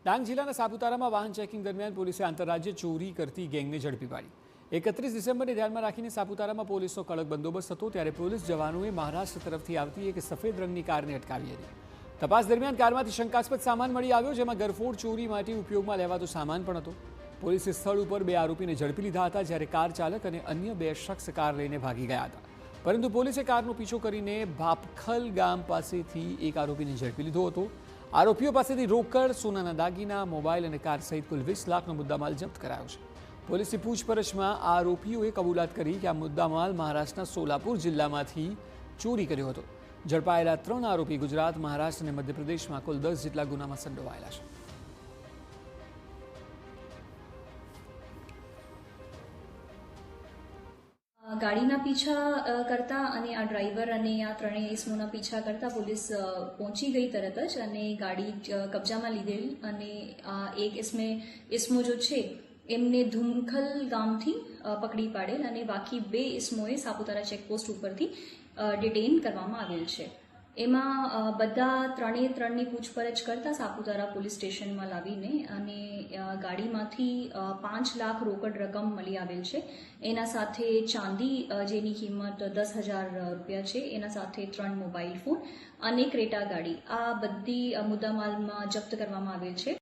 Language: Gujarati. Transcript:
ડાંગ જિલ્લાના સાપુતારામાં વાહન ચેકિંગ દરમિયાન પોલીસે આંતરરાજ્ય ચોરી કરતી ગેંગને ઝડપી પાડી। 31 ડિસેમ્બરને ધ્યાનમાં રાખીને સાપુતારામાં પોલીસનો કડક બંદોબસ્ત હતો, ત્યારે પોલીસ જવાનોએ મહારાષ્ટ્ર તરફથી આવતી એક સફેદ રંગની કારને અટકાવી હતી। તપાસ દરમિયાન કારમાંથી શંકાસ્પદ સામાન મળી આવ્યો, જેમાં ગરફોડ ચોરી માટે ઉપયોગમાં લેવાતો સામાન પણ હતો। પોલીસે સ્થળ ઉપર 2 આરોપીને ઝડપી લીધા હતા, જ્યારે કાર ચાલક અને અન્ય 2 શખ્સ કાર લઈને ભાગી ગયા હતા, પરંતુ પોલીસે કારનો પીછો કરીને ભાપખલ ગામ પાસેથી એક આરોપીને ઝડપી લીધો હતો। આરોપીઓ પાસેથી રોકડ, સોનાના દાગીના, મોબાઈલ અને કાર સહિત કુલ 20 લાખનો મુદ્દામાલ જપ્ત કરાયો છે। પોલીસની પૂછપરછમાં આરોપીઓએ કબૂલાત કરી કે આ મુદ્દામાલ મહારાષ્ટ્રના સોલાપુર જિલ્લામાંથી ચોરી કર્યો હતો। ઝડપાયેલા 3 આરોપી ગુજરાત, મહારાષ્ટ્ર અને મધ્યપ્રદેશમાં કુલ 10 જેટલા ગુનામાં સંડોવાયેલા છે। ગાડીના પીછા કરતા અને આ ડ્રાઈવર અને આ ત્રણેય ઇસમોના પીછા કરતા પોલીસ પહોંચી ગઈ તરત જ અને ગાડી કબજામાં લીધેલ અને એક ઇસમો જો છે એમને ધુમખલ ગામથી પકડી પાડેલ અને બાકી 2 ઇસમોએ સાપુતારા ચેકપોસ્ટ ઉપરથી ડિટેઇન કરવામાં આવેલ છે। એમાં બધા ત્રણેની પૂછપરછ કરતા સાપુતારા પોલીસ સ્ટેશનમાં લાવીને અને ગાડીમાંથી 5 લાખ રોકડ રકમ મળી આવેલ છે। એના સાથે ચાંદી જેની કિંમત 10,000 રૂપિયા છે, એના સાથે 3 મોબાઈલ ફોન અને ક્રેટા ગાડી, આ બધી મુદ્દામાલમાં જપ્ત કરવામાં આવેલ છે।